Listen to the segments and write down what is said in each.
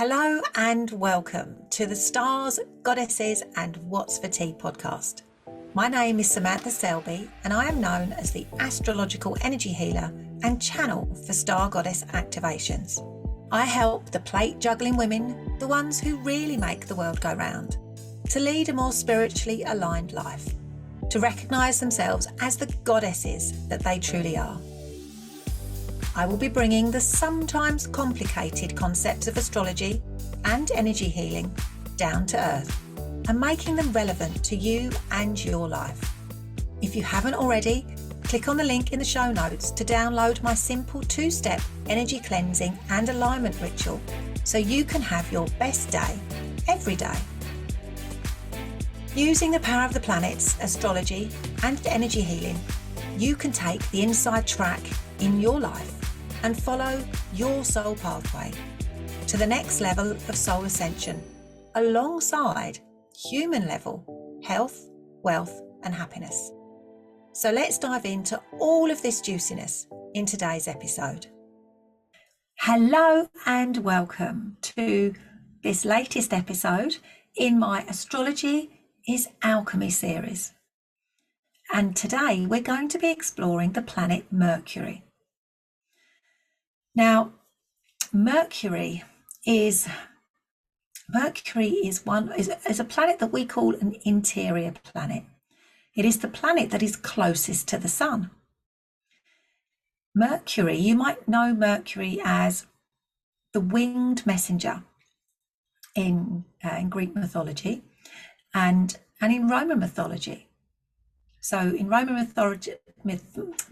Hello and welcome to the Stars, Goddesses and What's for Tea podcast. My name is Samantha Selby and I am known as the astrological energy healer and channel for star goddess activations. I help the plate juggling women, the ones who really make the world go round, to lead a more spiritually aligned life, to recognise themselves as the goddesses that they truly are. I will be bringing the sometimes complicated concepts of astrology and energy healing down to earth and making them relevant to you and your life. If you haven't already, click on the link in the show notes to download my simple 2-step energy cleansing and alignment ritual so you can have your best day every day. Using the power of the planets, astrology and energy healing, you can take the inside track in your life and follow your soul pathway to the next level of soul ascension alongside human level health, wealth and happiness. So let's dive into all of this juiciness in today's episode. Hello and welcome to this latest episode in my Astrology is Alchemy series. And today we're going to be exploring the planet Mercury. Now, Mercury is a planet that we call an interior planet. It is the planet that is closest to the sun. Mercury, you might know Mercury as the winged messenger in Greek mythology and in Roman mythology. So in Roman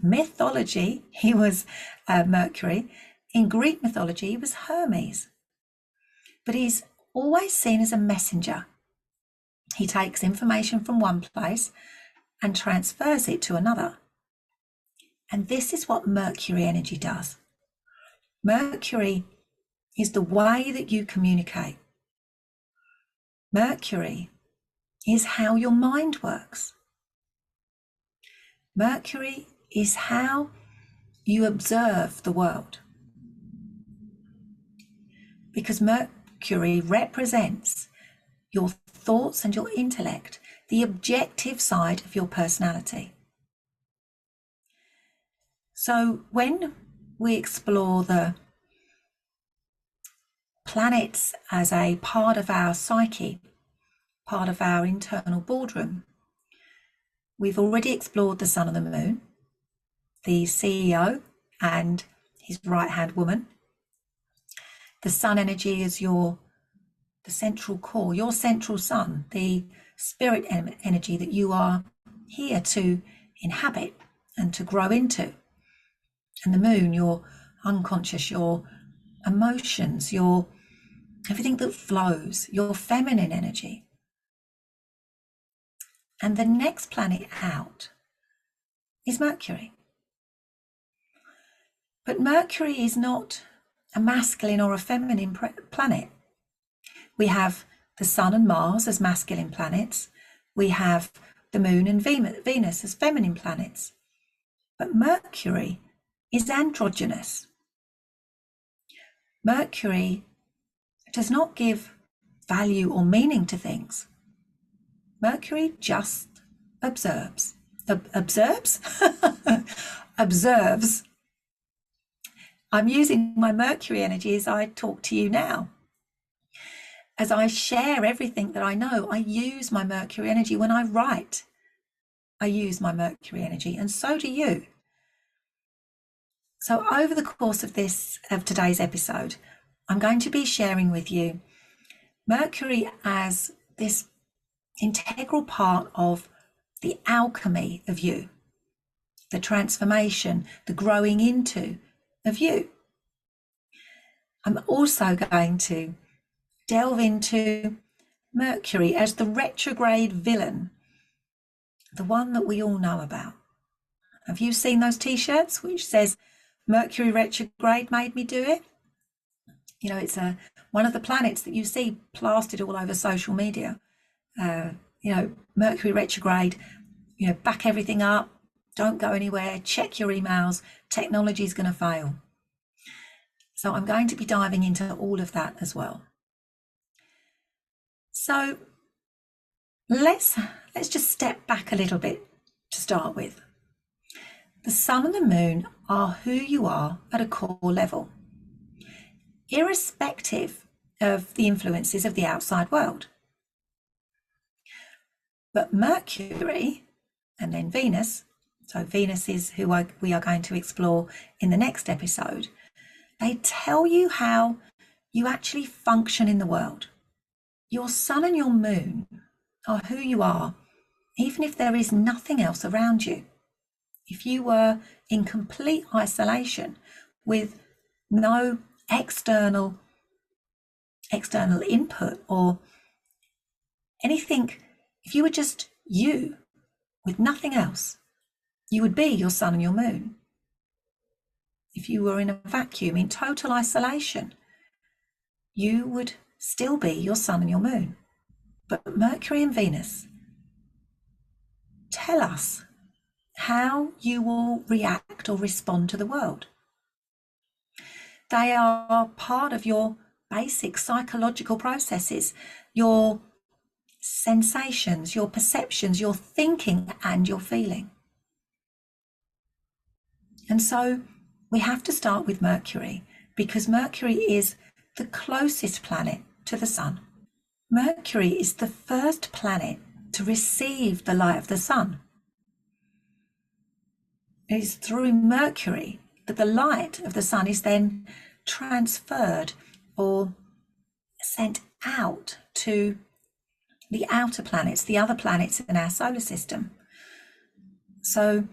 mythology, he was Mercury. In Greek mythology, he was Hermes. But he's always seen as a messenger. He takes information from one place and transfers it to another. And this is what Mercury energy does. Mercury is the way that you communicate. Mercury is how your mind works. Mercury is how you observe the world. Because Mercury represents your thoughts and your intellect, the objective side of your personality. So when we explore the planets as a part of our psyche, part of our internal boardroom, we've already explored the sun and the moon, the CEO and his right-hand woman. The sun energy is the central core, your central sun, the spirit energy that you are here to inhabit and to grow into. And the moon, your unconscious, your emotions, your everything that flows, your feminine energy. And the next planet out is Mercury. But Mercury is not a masculine or a feminine planet. We have the Sun and Mars as masculine planets. We have the Moon and Venus as feminine planets. But Mercury is androgynous. Mercury does not give value or meaning to things. Mercury just observes. Observes. I'm using my Mercury energy as I talk to you now. As I share everything that I know, I use my Mercury energy. When I write, I use my Mercury energy, and so do you. So over the course of today's episode, I'm going to be sharing with you Mercury as this integral part of the alchemy of you, the transformation, the growing into of you. I'm also going to delve into Mercury as the retrograde villain, the one that we all know about. Have you seen those t-shirts which says Mercury retrograde made me do it? You know, it's one of the planets that you see plastered all over social media. Mercury retrograde, back everything up, don't go anywhere, check your emails, technology is going to fail. So I'm going to be diving into all of that as well. So let's just step back a little bit to start with. The sun and the moon are who you are at a core level, irrespective of the influences of the outside world. But Mercury and then Venus, so Venus is who we are going to explore in the next episode, they tell you how you actually function in the world. Your sun and your moon are who you are, even if there is nothing else around you. If you were in complete isolation with no external input or anything, if you were just you with nothing else, you would be your sun and your moon. If you were in a vacuum, in total isolation, you would still be your sun and your moon. But Mercury and Venus tell us how you will react or respond to the world. They are part of your basic psychological processes, your sensations, your perceptions, your thinking and your feeling. And so we have to start with Mercury, because Mercury is the closest planet to the sun. Mercury is the first planet to receive the light of the sun. It is through Mercury that the light of the sun is then transferred or sent out to the outer planets, the other planets in our solar system. So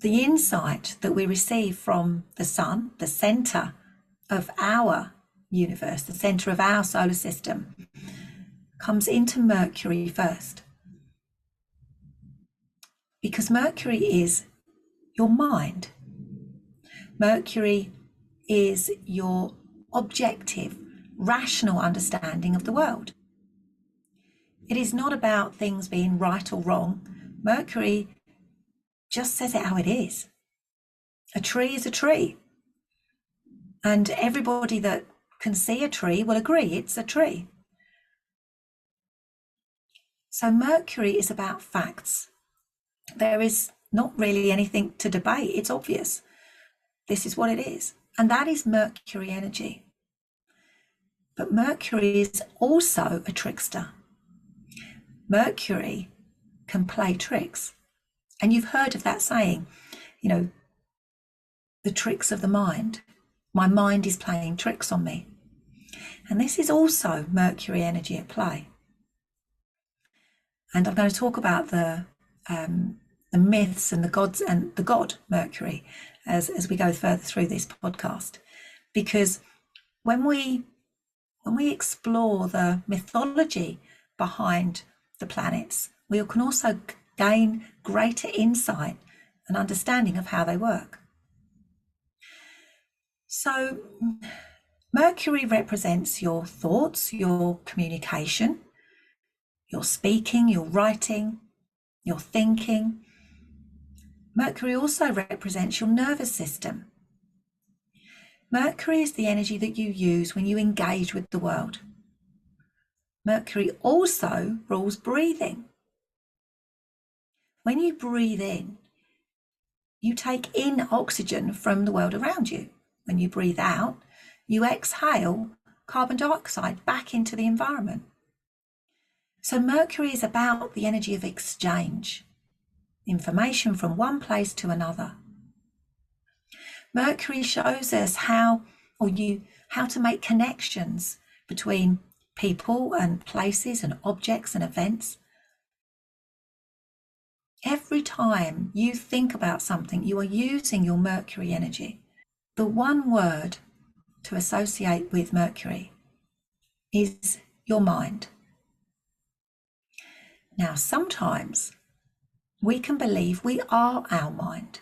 the insight that we receive from the sun, the center of our universe, the center of our solar system, comes into Mercury first. Because Mercury is your mind. Mercury is your objective, rational understanding of the world. It is not about things being right or wrong. Mercury just says it how it is. A tree is a tree. And everybody that can see a tree will agree it's a tree. So Mercury is about facts. There is not really anything to debate. It's obvious. This is what it is. And that is Mercury energy. But Mercury is also a trickster. Mercury can play tricks. And you've heard of that saying, the tricks of the mind. My mind is playing tricks on me. And this is also Mercury energy at play. And I'm going to talk about the myths and the gods and the god Mercury as we go further through this podcast. Because when we explore the mythology behind the planets, we can also gain greater insight and understanding of how they work. So Mercury represents your thoughts, your communication, your speaking, your writing, your thinking. Mercury also represents your nervous system. Mercury is the energy that you use when you engage with the world. Mercury also rules breathing. When you breathe in, you take in oxygen from the world around you. When you breathe out, you exhale carbon dioxide back into the environment. So Mercury is about the energy of exchange, information from one place to another. Mercury shows us how to make connections between people and places and objects and events. Every time you think about something, you are using your Mercury energy. The one word to associate with Mercury is your mind. Now, sometimes we can believe we are our mind.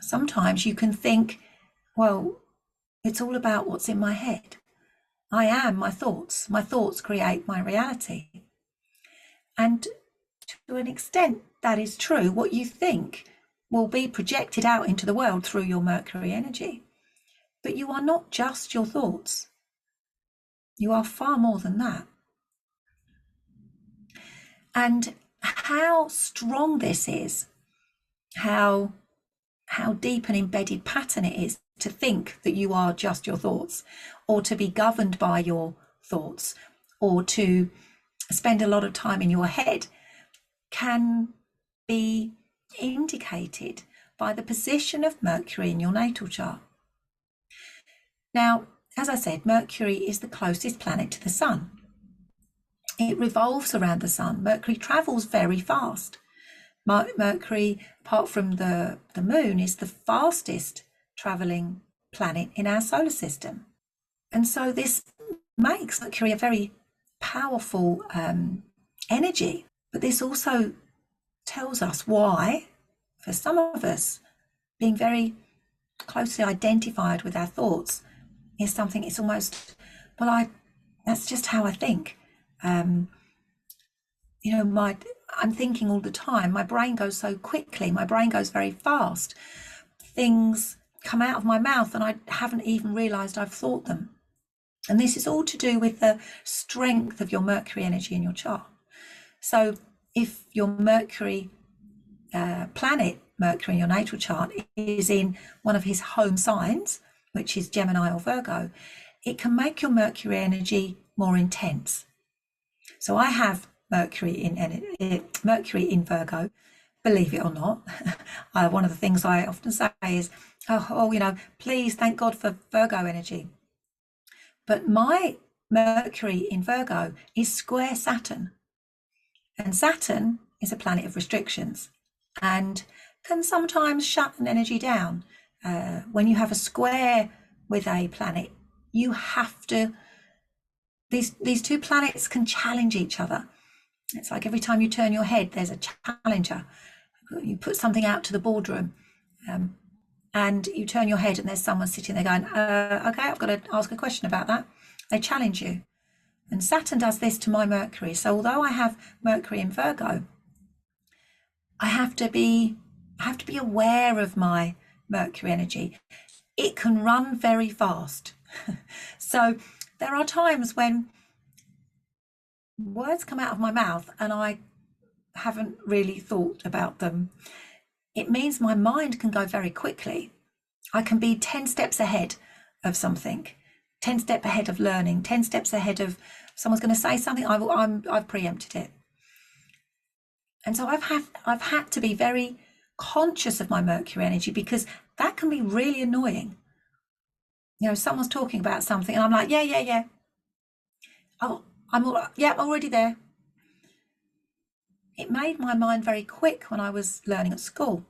Sometimes you can think, well, it's all about what's in my head. I am my thoughts. My thoughts create my reality. And to an extent, that is true. What you think will be projected out into the world through your Mercury energy. But you are not just your thoughts. You are far more than that. And how strong this is, how deep an embedded pattern it is to think that you are just your thoughts, or to be governed by your thoughts, or to spend a lot of time in your head, can be indicated by the position of Mercury in your natal chart. Now, as I said, Mercury is the closest planet to the Sun. It revolves around the Sun. Mercury travels very fast. Mercury, apart from the Moon, is the fastest travelling planet in our solar system. And so this makes Mercury a very powerful energy. But this also tells us why, for some of us, being very closely identified with our thoughts is something, it's almost, well, that's just how I think. I'm thinking all the time. My brain goes so quickly. My brain goes very fast. Things come out of my mouth and I haven't even realized I've thought them. And this is all to do with the strength of your Mercury energy in your chart. So if your Mercury planet, Mercury in your natal chart, is in one of his home signs, which is Gemini or Virgo, it can make your Mercury energy more intense. So I have Mercury in Virgo, believe it or not. One of the things I often say is, please thank God for Virgo energy. But my Mercury in Virgo is square Saturn. And Saturn is a planet of restrictions and can sometimes shut an energy down. When you have a square with a planet, you have to, these two planets can challenge each other. It's like every time you turn your head, there's a challenger. You put something out to the boardroom and you turn your head and there's someone sitting there going, okay, I've got to ask a question about that. They challenge you. And Saturn does this to my Mercury. So although I have Mercury in Virgo, I have to be aware of my Mercury energy. It can run very fast. So there are times when words come out of my mouth and I haven't really thought about them. It means my mind can go very quickly. I can be 10 steps ahead of something, 10 steps ahead of learning, 10 steps ahead of someone's going to say something, I've preempted it. And so I've had to be very conscious of my Mercury energy, because that can be really annoying. Someone's talking about something and I'm like, yeah. Oh, I'm already there. It made my mind very quick when I was learning at school,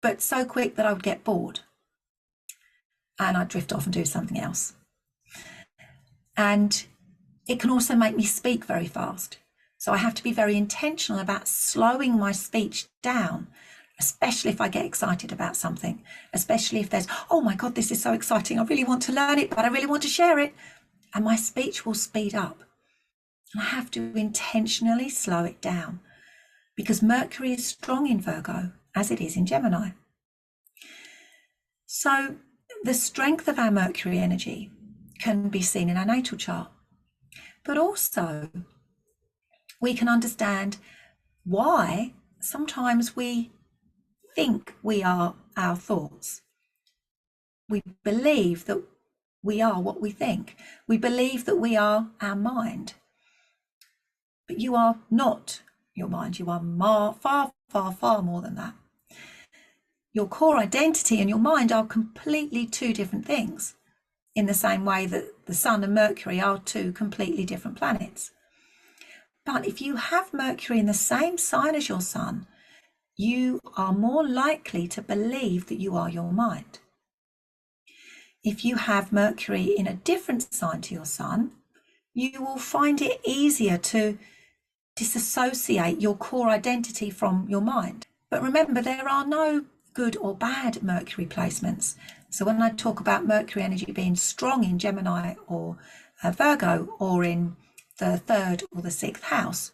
but so quick that I would get bored and I'd drift off and do something else. And it can also make me speak very fast. So I have to be very intentional about slowing my speech down, especially if I get excited about something, especially if there's, oh my God, this is so exciting. I really want to learn it, but I really want to share it. And my speech will speed up. And I have to intentionally slow it down, because Mercury is strong in Virgo, as it is in Gemini. So the strength of our Mercury energy can be seen in our natal chart, but also we can understand why sometimes we think we are our thoughts. We believe that we are what we think. We believe that we are our mind. But you are not your mind. You are far, far, far more than that. Your core identity and your mind are completely two different things, in the same way that the Sun and Mercury are two completely different planets. But if you have Mercury in the same sign as your Sun, you are more likely to believe that you are your mind. If you have Mercury in a different sign to your Sun, you will find it easier to disassociate your core identity from your mind. But remember, there are no good or bad Mercury placements. So when I talk about Mercury energy being strong in Gemini or Virgo, or in the 3rd or the 6th house,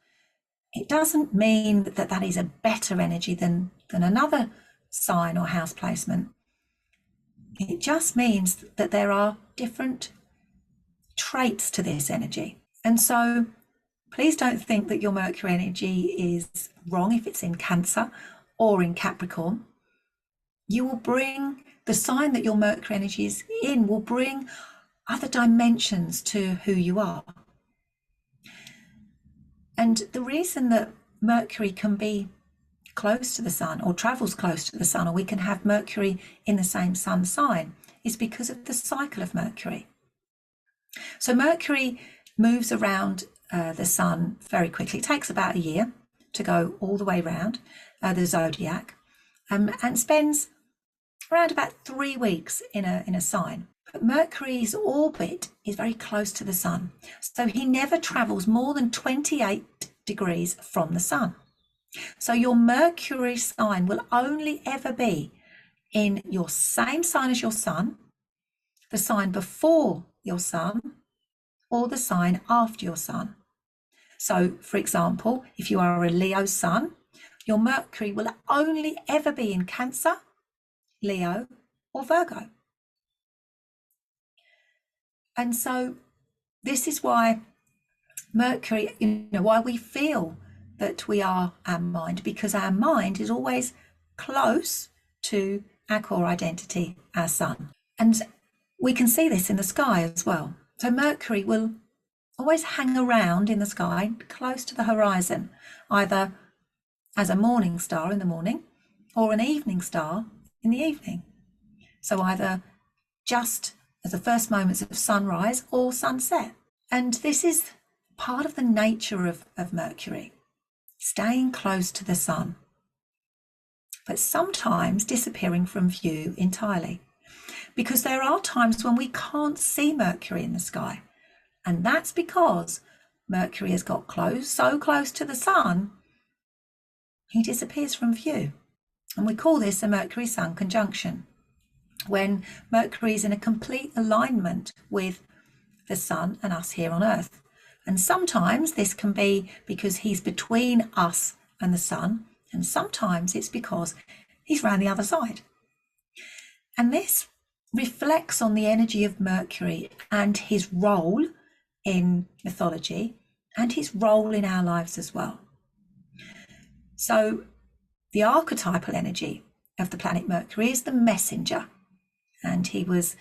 it doesn't mean that that is a better energy than another sign or house placement. It just means that there are different traits to this energy. And so please don't think that your Mercury energy is wrong if it's in Cancer or in Capricorn. You will bring the sign that your Mercury energy is in, will bring other dimensions to who you are. And the reason that Mercury can be close to the sun or travels close to the sun, or we can have Mercury in the same sun sign, is because of the cycle of Mercury. So Mercury moves around the sun very quickly. It takes about a year to go all the way around the zodiac, and spends around about 3 weeks in a sign. But Mercury's orbit is very close to the sun, so he never travels more than 28 degrees from the sun. So your Mercury sign will only ever be in your same sign as your sun, the sign before your sun, or the sign after your sun. So, for example, if you are a Leo sun, your Mercury will only ever be in Cancer, Leo, or Virgo. And so this is why Mercury, why we feel that we are our mind, because our mind is always close to our core identity, our sun. And we can see this in the sky as well. So Mercury will always hang around in the sky close to the horizon, either as a morning star in the morning or an evening star in the evening. So either just at the first moments of sunrise or sunset. And this is part of the nature of Mercury, staying close to the sun, but sometimes disappearing from view entirely, because there are times when we can't see Mercury in the sky. And that's because Mercury has got so close to the sun, he disappears from view. And we call this a Mercury-Sun conjunction, when Mercury is in a complete alignment with the sun and us here on Earth. And sometimes this can be because he's between us and the sun, and sometimes it's because he's round the other side. And this reflects on the energy of Mercury and his role in mythology and his role in our lives as well. So the archetypal energy of the planet Mercury is the messenger. And he was,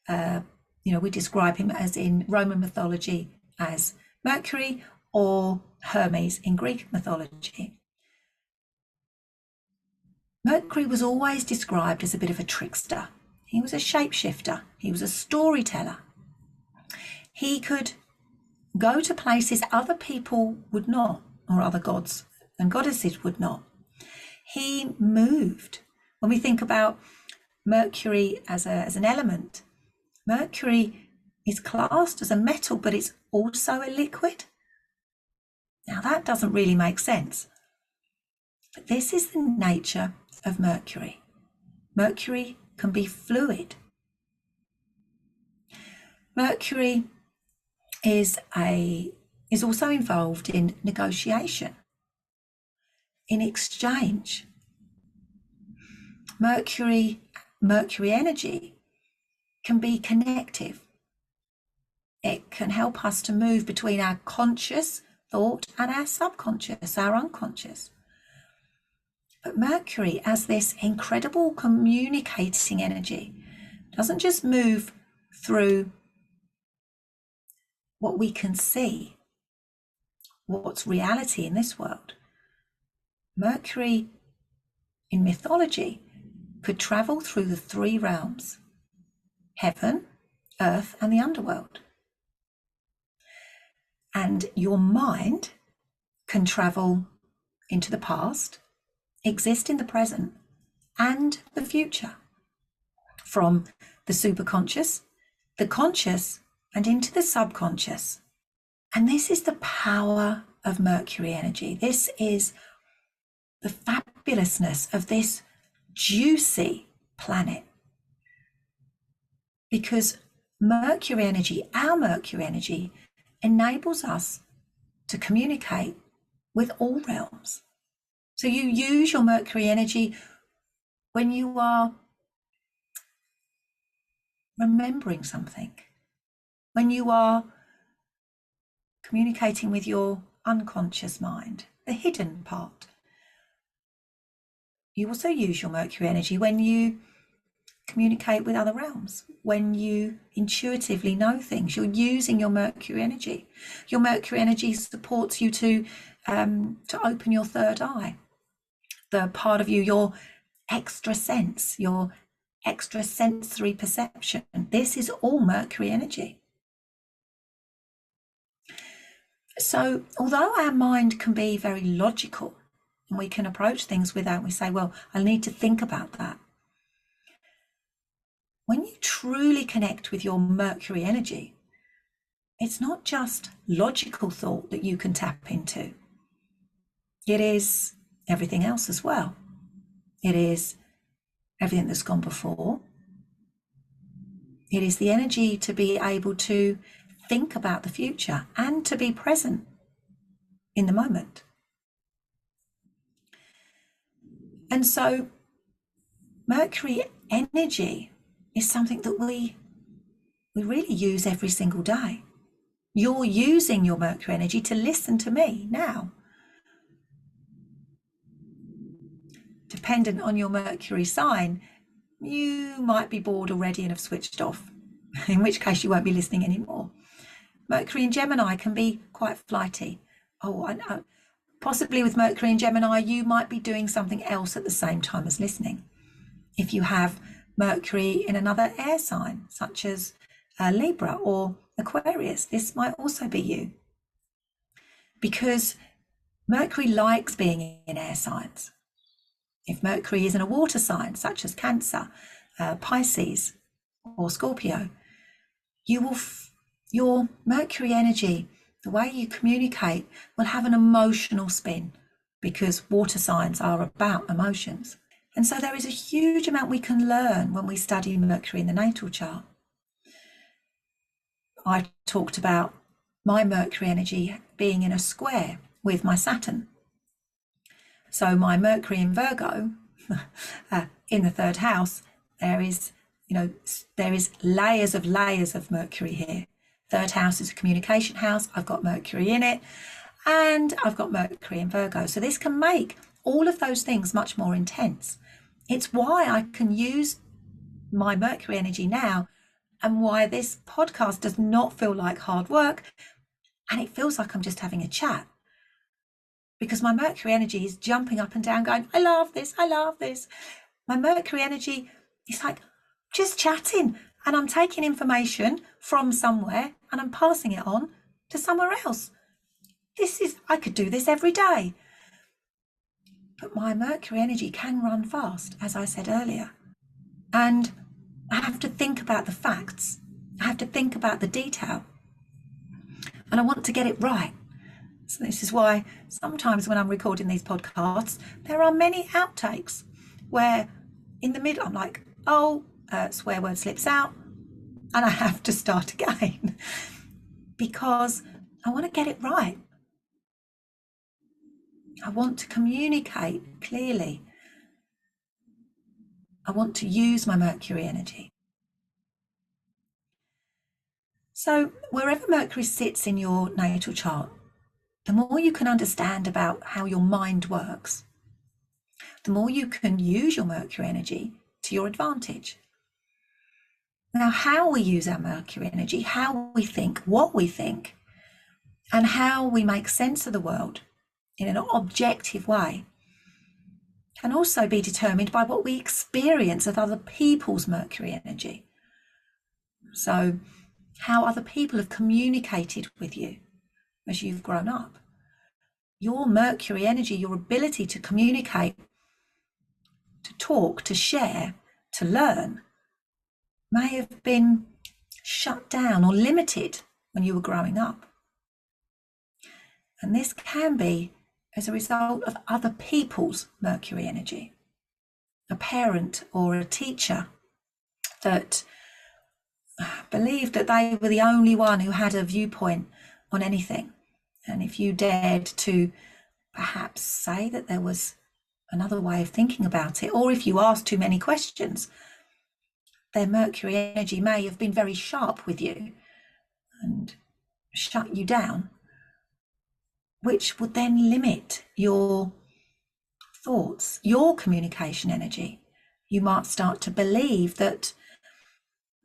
we describe him as in Roman mythology as Mercury, or Hermes in Greek mythology. Mercury was always described as a bit of a trickster. He was a shapeshifter. He was a storyteller. He could go to places other people would not, or other gods and goddesses would not. He moved. When we think about Mercury as an element, Mercury is classed as a metal, but it's also a liquid. Now that doesn't really make sense. But this is the nature of Mercury. Mercury can be fluid. Mercury is also involved in negotiation, in exchange. Mercury energy can be connective. It can help us to move between our conscious thought and our subconscious, our unconscious. But Mercury, as this incredible communicating energy, doesn't just move through what we can see, what's reality in this world. Mercury in mythology could travel through the 3 realms: heaven, earth, and the underworld. And your mind can travel into the past, exist in the present, and the future, from the superconscious, the conscious, and into the subconscious. And this is the power of Mercury energy. This is the fabulousness of this juicy planet. Because Mercury energy, our Mercury energy, enables us to communicate with all realms. So you use your Mercury energy when you are remembering something, when you are communicating with your unconscious mind, the hidden part. You also use your Mercury energy when you communicate with other realms, when you intuitively know things. You're using your Mercury energy. Your Mercury energy supports you to open your third eye, the part of you, your extra sense, your extra sensory perception. This is all Mercury energy. So although our mind can be very logical and we can approach things without, we say, well, I need to think about that. When you truly connect with your Mercury energy, it's not just logical thought that you can tap into. It is everything else as well. It is everything that's gone before. It is the energy to be able to think about the future and to be present in the moment. And so Mercury energy is something that we really use every single day. You're using your Mercury energy to listen to me now. Dependent on your Mercury sign, you might be bored already and have switched off, in which case you won't be listening anymore. Mercury in Gemini can be quite flighty. Possibly with Mercury in Gemini, you might be doing something else at the same time as listening. If you have Mercury in another air sign, such as Libra or Aquarius, this might also be you. Because Mercury likes being in air signs. If Mercury is in a water sign, such as Cancer, Pisces, or Scorpio, your Mercury energy, the way you communicate, will have an emotional spin, because water signs are about emotions. And so there is a huge amount we can learn when we study Mercury in the natal chart. I talked about my Mercury energy being in a square with my Saturn. So my Mercury in Virgo, in the third house, there is layers of Mercury here. Third house is a communication house. I've got Mercury in it, and I've got Mercury in Virgo. So this can make all of those things much more intense. It's why I can use my Mercury energy now, and why this podcast does not feel like hard work, and it feels like I'm just having a chat. Because my Mercury energy is jumping up and down going, I love this, I love this. My Mercury energy is like just chatting, and I'm taking information from somewhere and I'm passing it on to somewhere else. I could do this every day. But my Mercury energy can run fast, as I said earlier. And I have to think about the facts. I have to think about the detail. And I want to get it right. So this is why sometimes when I'm recording these podcasts, there are many outtakes where in the middle I'm like, swear word slips out, and I have to start again because I want to get it right. I want to communicate clearly. I want to use my Mercury energy. So wherever Mercury sits in your natal chart, the more you can understand about how your mind works, the more you can use your Mercury energy to your advantage. Now, how we use our Mercury energy, how we think, what we think, and how we make sense of the world in an objective way can also be determined by what we experience of other people's Mercury energy. So, how other people have communicated with you as you've grown up. Your Mercury energy, your ability to communicate, to talk, to share, to learn, may have been shut down or limited when you were growing up. And this can be as a result of other people's Mercury energy. A parent or a teacher that believed that they were the only one who had a viewpoint on anything. And if you dared to perhaps say that there was another way of thinking about it, or if you asked too many questions, their Mercury energy may have been very sharp with you and shut you down. which would then limit your thoughts, your communication energy. You might start to believe that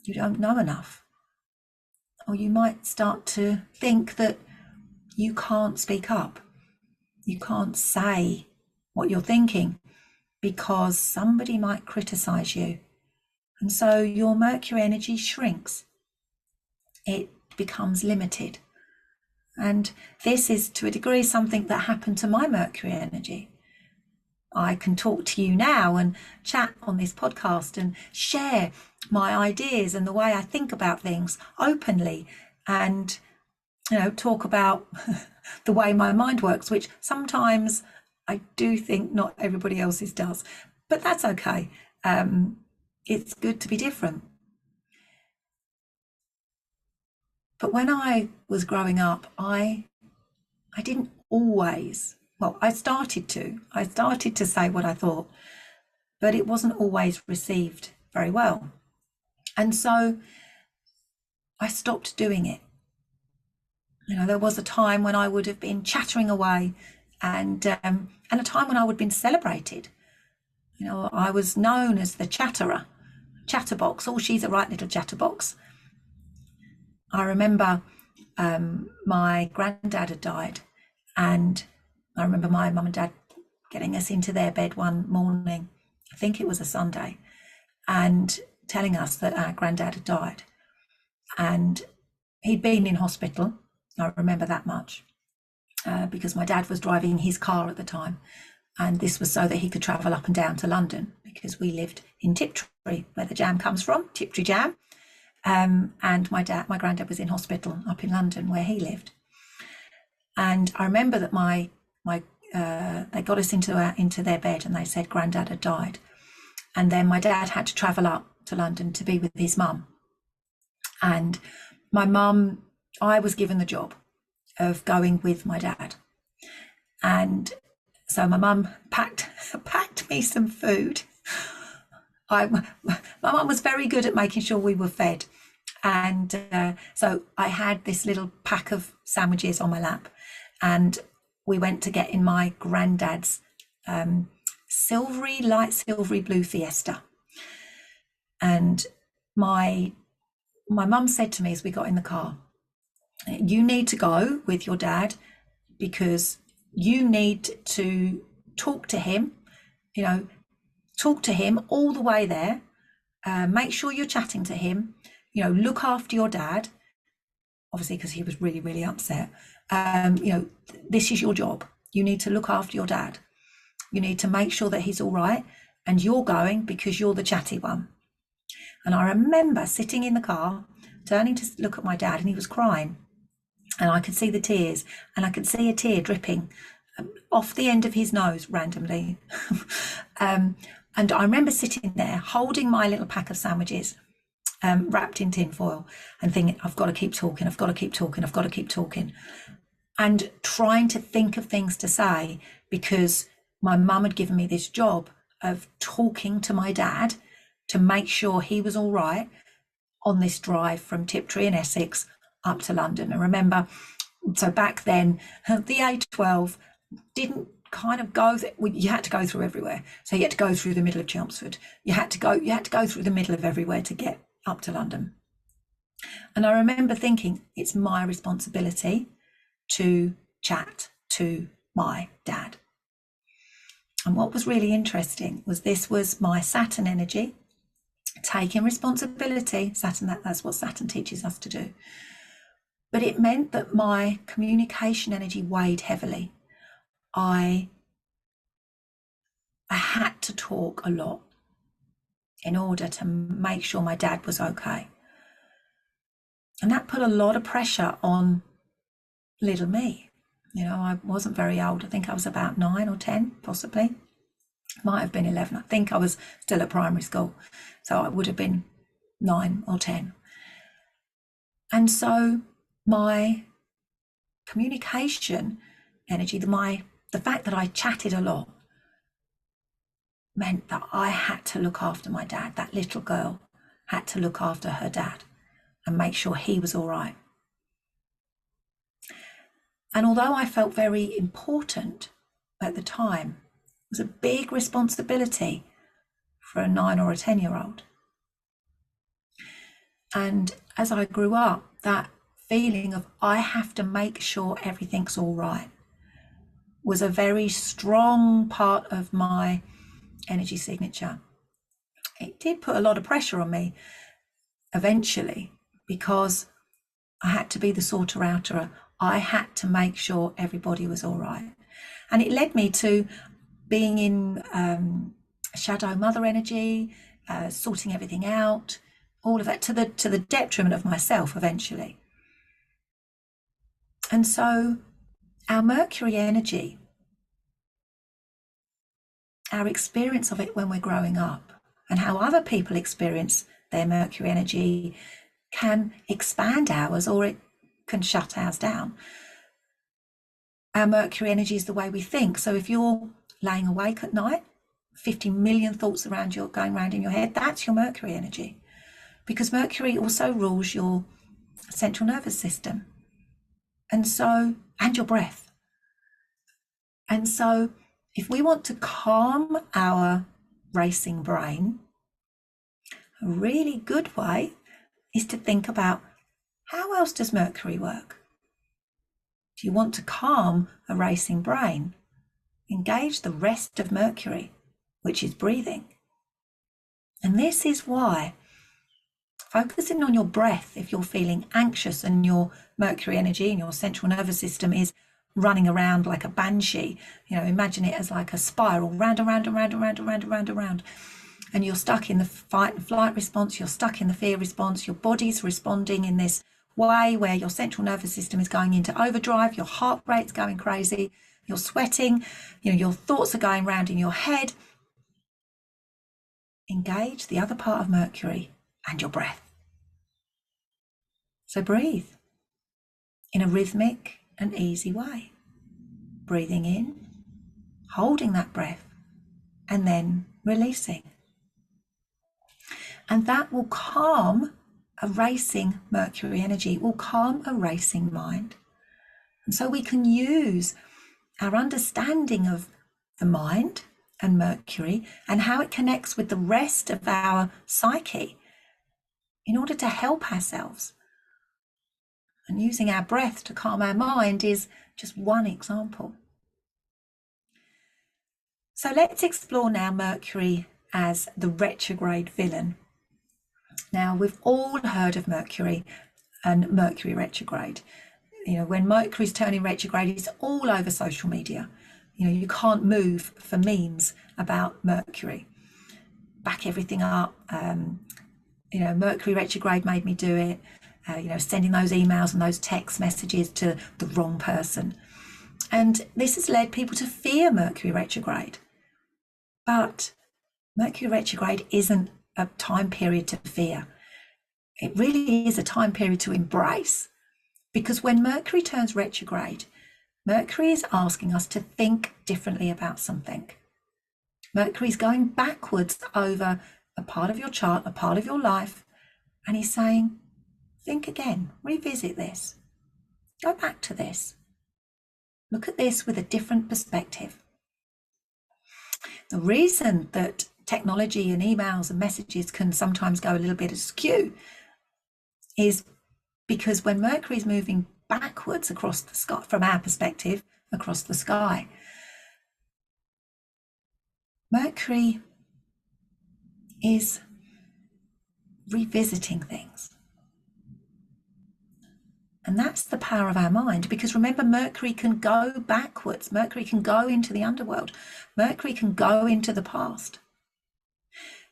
you don't know enough, or you might start to think that you can't speak up, you can't say what you're thinking because somebody might criticize you. And so your Mercury energy shrinks, it becomes limited. And this is to a degree something that happened to my Mercury energy. I can talk to you now and chat on this podcast and share my ideas and the way I think about things openly, and talk about the way my mind works, which sometimes I do think not everybody else's does, but that's okay. It's good to be different. But when I was growing up, I didn't always, well, I started to say what I thought, but it wasn't always received very well. And so I stopped doing it. There was a time when I would have been chattering away, and a time when I would have been celebrated. I was known as the chatterer, chatterbox. Oh, she's a right little chatterbox. I remember my granddad had died, and I remember my mum and dad getting us into their bed one morning, I think it was a Sunday, and telling us that our granddad had died. And he'd been in hospital, I remember that much, because my dad was driving his car at the time. And this was so that he could travel up and down to London, because we lived in Tiptree, where the jam comes from, Tiptree jam. And my granddad was in hospital up in London, where he lived. And I remember that they got us into their bed, and they said granddad had died. And then my dad had to travel up to London to be with his mum. And my mum, I was given the job of going with my dad. And so my mum packed me some food. My mum was very good at making sure we were fed. And so I had this little pack of sandwiches on my lap, and we went to get in my granddad's light silvery blue Fiesta. And my mum said to me as we got in the car, you need to go with your dad because you need to talk to him, talk to him all the way there. Make sure you're chatting to him, look after your dad, obviously, because he was really, really upset. This is your job. You need to look after your dad. You need to make sure that he's all right. And you're going because you're the chatty one. And I remember sitting in the car, turning to look at my dad, and he was crying. And I could see the tears, and I could see a tear dripping off the end of his nose randomly. And I remember sitting there holding my little pack of sandwiches, wrapped in tin foil, and thinking, I've got to keep talking, I've got to keep talking, I've got to keep talking. And trying to think of things to say, because my mum had given me this job of talking to my dad to make sure he was all right on this drive from Tiptree in Essex up to London. And remember, so back then, the A12 didn't kind of go, you had to go through everywhere. So you had to go through the middle of Chelmsford. You had to go through the middle of everywhere to get up to London. And I remember thinking, it's my responsibility to chat to my dad. And what was really interesting was this was my Saturn energy, taking responsibility. Saturn, that's what Saturn teaches us to do. But it meant that my communication energy weighed heavily. I had to talk a lot in order to make sure my dad was okay. And that put a lot of pressure on little me. I wasn't very old. I think I was about 9 or 10, possibly. Might have been 11. I think I was still at primary school. So I would have been 9 or 10. And so my communication energy, the fact that I chatted a lot, meant that I had to look after my dad. That little girl had to look after her dad and make sure he was all right. And although I felt very important at the time, it was a big responsibility for a 9 or a 10-year-old. And as I grew up, that feeling of I have to make sure everything's all right was a very strong part of my energy signature. It did put a lot of pressure on me eventually, because I had to be the sorter outer. I had to make sure everybody was all right. And it led me to being in shadow mother energy, sorting everything out, all of that, to the detriment of myself eventually. And so our Mercury energy, our experience of it when we're growing up, and how other people experience their Mercury energy can expand ours, or it can shut ours down. Our Mercury energy is the way we think. So if you're laying awake at night, 50 million thoughts going around in your head, that's your Mercury energy. Because Mercury also rules your central nervous system. And your breath. And so if we want to calm our racing brain, a really good way is to think about, how else does Mercury work? If you want to calm a racing brain, engage the rest of Mercury, which is breathing. And this is why focusing on your breath, if you're feeling anxious and your Mercury energy and your central nervous system is running around like a banshee, imagine it as like a spiral, round and round and round and round and round and round and round. And you're stuck in the fight and flight response, you're stuck in the fear response, your body's responding in this way where your central nervous system is going into overdrive, your heart rate's going crazy, you're sweating, your thoughts are going round in your head. Engage the other part of Mercury and your breath. So breathe in a rhythmic and easy way. Breathing in, holding that breath, and then releasing. And that will calm a racing Mercury energy, will calm a racing mind. And so we can use our understanding of the mind and Mercury and how it connects with the rest of our psyche in order to help ourselves. And using our breath to calm our mind is just one example. So let's explore now Mercury as the retrograde villain. Now, we've all heard of Mercury and Mercury retrograde. When Mercury's turning retrograde, it's all over social media. You can't move for memes about Mercury. Back everything up. Mercury retrograde made me do it. Sending those emails and those text messages to the wrong person. And this has led people to fear Mercury retrograde. But Mercury retrograde isn't a time period to fear. It really is a time period to embrace. Because when Mercury turns retrograde, Mercury is asking us to think differently about something. Mercury is going backwards over a part of your chart, a part of your life, and he's saying, think again, revisit this, go back to this, look at this with a different perspective. The reason that technology and emails and messages can sometimes go a little bit askew is because when Mercury is moving backwards across the sky, from our perspective, across the sky, Mercury is revisiting things. And that's the power of our mind, because remember, Mercury can go backwards. Mercury can go into the underworld. Mercury can go into the past.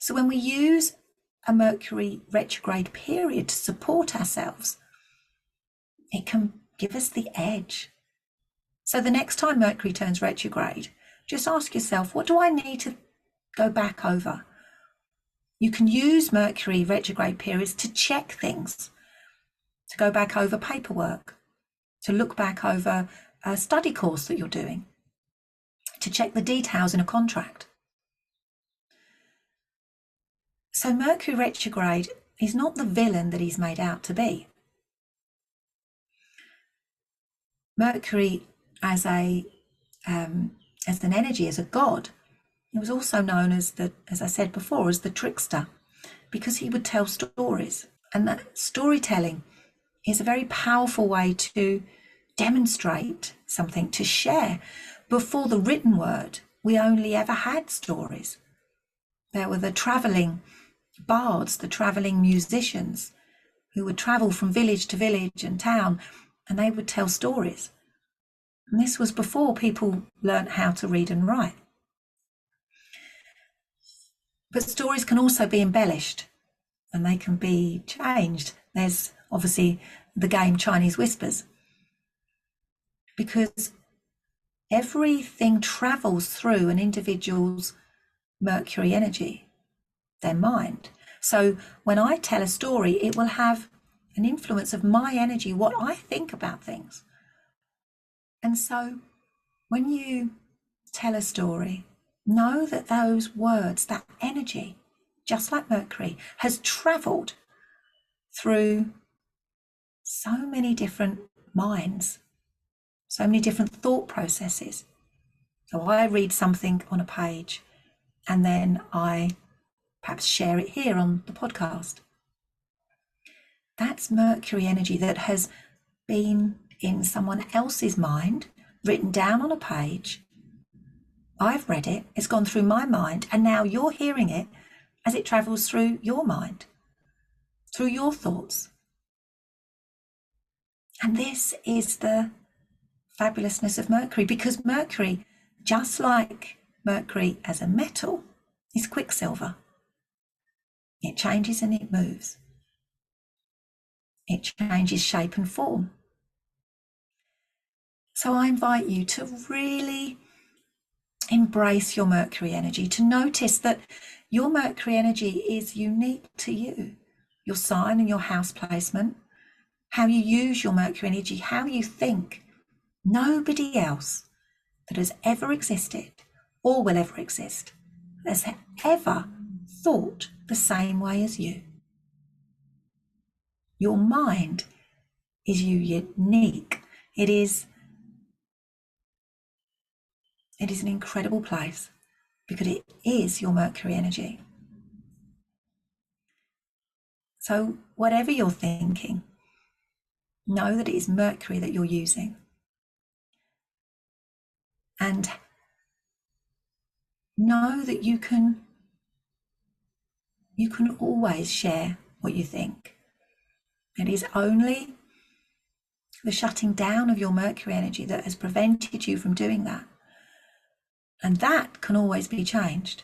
So when we use a Mercury retrograde period to support ourselves, it can give us the edge. So the next time Mercury turns retrograde, just ask yourself, what do I need to go back over? You can use Mercury retrograde periods to check things, to go back over paperwork, to look back over a study course that you're doing, to check the details in a contract. So Mercury retrograde is not the villain that he's made out to be. Mercury as an energy, as a god, he was also known as as I said before, as the trickster, because he would tell stories. And that storytelling is a very powerful way to demonstrate something, to share. Before the written word, we only ever had stories. There were the travelling bards, the travelling musicians, who would travel from village to village and town, and they would tell stories. And this was before people learnt how to read and write. But stories can also be embellished, and they can be changed. There's obviously the game Chinese Whispers, because everything travels through an individual's Mercury energy, their mind. So when I tell a story, it will have an influence of my energy, what I think about things. And so when you tell a story, know that those words, that energy, just like Mercury, has travelled through so many different minds, so many different thought processes. So I read something on a page and then I perhaps share it here on the podcast. That's Mercury energy that has been in someone else's mind, written down on a page. I've read it, it's gone through my mind, and now you're hearing it as it travels through your mind, through your thoughts. And this is the fabulousness of Mercury, because Mercury, just like Mercury as a metal, is quicksilver. It changes and it moves. It changes shape and form. So I invite you to really embrace your Mercury energy, to notice that your Mercury energy is unique to you, your sign and your house placement, how you use your Mercury energy, how you think. Nobody else that has ever existed or will ever exist has ever thought the same way as you. Your mind is unique. It is an incredible place because it is your Mercury energy. So whatever you're thinking, know that it is Mercury that you're using. And know that you can always share what you think. It is only the shutting down of your Mercury energy that has prevented you from doing that. And that can always be changed,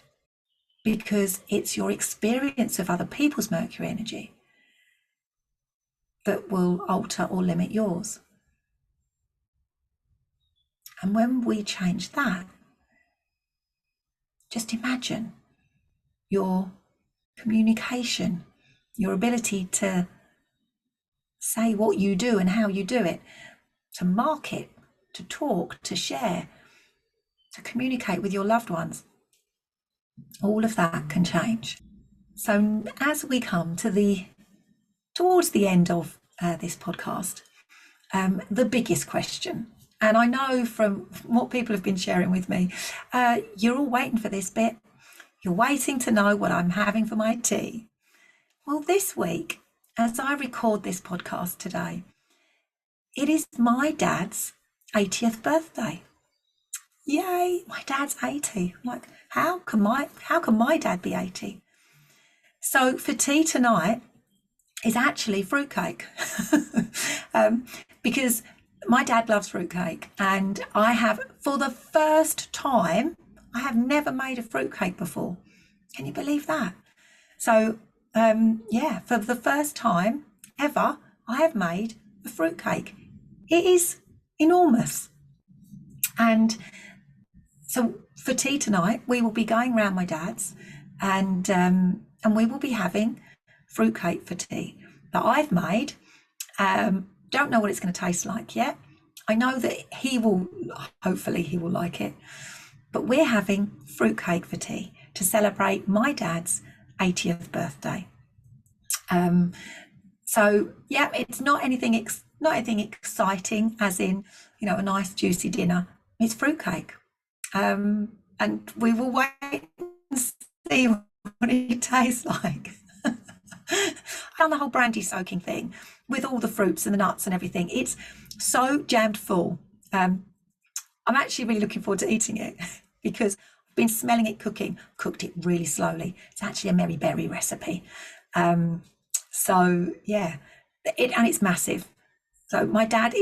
because it's your experience of other people's Mercury energy that will alter or limit yours. And when we change that, just imagine your communication, your ability to say what you do and how you do it, to market, to talk, to share, to communicate with your loved ones. All of that can change. So as we come towards the end of this podcast, the biggest question, and I know from what people have been sharing with me, you're all waiting for this bit. You're waiting to know what I'm having for my tea. Well, this week, as I record this podcast today, it is my dad's 80th birthday. Yay, my dad's 80. I'm like, how can my dad be 80? So for tea tonight is actually fruitcake. Because my dad loves fruitcake, and I have, for the first time, I have never made a fruitcake before. Can you believe that? So for the first time ever, I have made a fruitcake. It is enormous. And so for tea tonight, we will be going round my dad's, and we will be having fruitcake for tea that I've made. Don't know what it's going to taste like yet. I know that hopefully he will like it. But we're having fruitcake for tea to celebrate my dad's 80th birthday. So So yeah, it's not anything exciting, as in, you know, a nice juicy dinner. It's fruitcake, and we will wait and see what it tastes like. I've done the whole brandy soaking thing with all the fruits and the nuts and everything. It's so jammed full. I'm actually really looking forward to eating it because I've been smelling it cooking. Cooked it really slowly. It's actually a Mary Berry recipe. So yeah, and it's massive. So my dad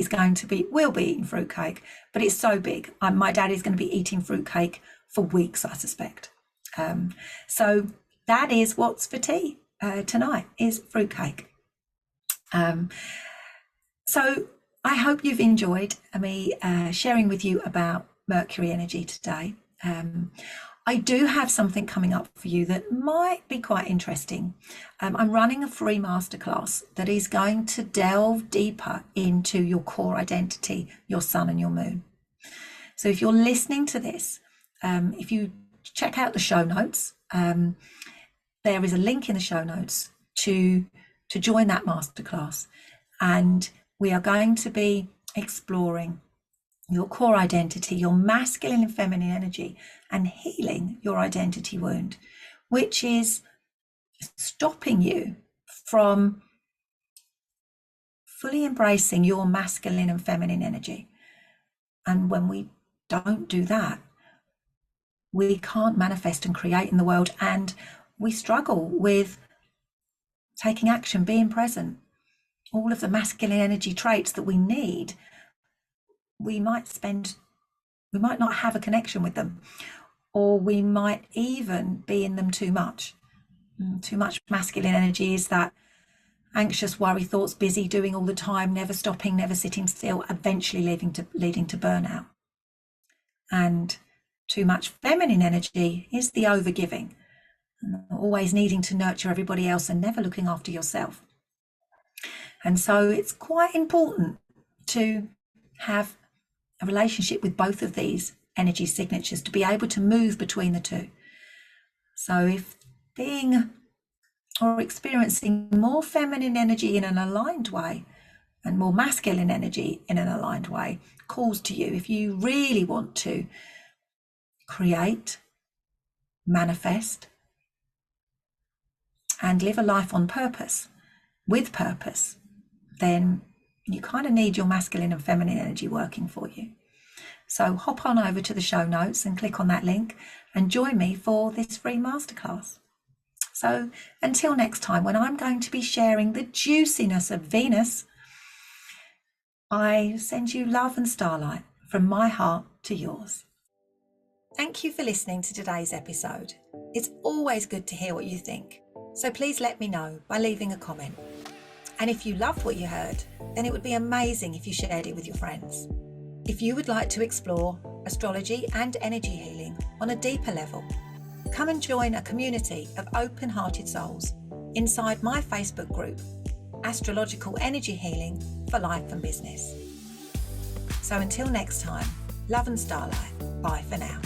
will be eating fruitcake, but it's so big. My dad is going to be eating fruitcake for weeks, I suspect. So that is what's for tea tonight, is fruitcake. So I hope you've enjoyed me sharing with you about Mercury energy today. I do have something coming up for you that might be quite interesting. I'm running a free masterclass that is going to delve deeper into your core identity, your sun and your moon. So if you're listening to this, if you check out the show notes, there is a link in the show notes to join that masterclass. And we are going to be exploring your core identity, your masculine and feminine energy, and healing your identity wound, which is stopping you from fully embracing your masculine and feminine energy. And when we don't do that, we can't manifest and create in the world, and we struggle with taking action, being present. All of the masculine energy traits that we need, we might not have a connection with them, or we might even be in them too much. Too much masculine energy is that anxious worry thoughts, busy, doing all the time, never stopping, never sitting still, eventually leading to burnout. And too much feminine energy is the overgiving, always needing to nurture everybody else and never looking after yourself. And so it's quite important to have a relationship with both of these energy signatures to be able to move between the two. So if being or experiencing more feminine energy in an aligned way and more masculine energy in an aligned way calls to you, if you really want to create, manifest, and live a life on purpose, with purpose, then you kind of need your masculine and feminine energy working for you. So hop on over to the show notes and click on that link and join me for this free masterclass. So until next time, when I'm going to be sharing the juiciness of Venus, I send you love and starlight from my heart to yours. Thank you for listening to today's episode. It's always good to hear what you think, so please let me know by leaving a comment. And if you loved what you heard, then it would be amazing if you shared it with your friends. If you would like to explore astrology and energy healing on a deeper level, come and join a community of open-hearted souls inside my Facebook group, Astrological Energy Healing for Life and Business. So until next time, love and starlight. Bye for now.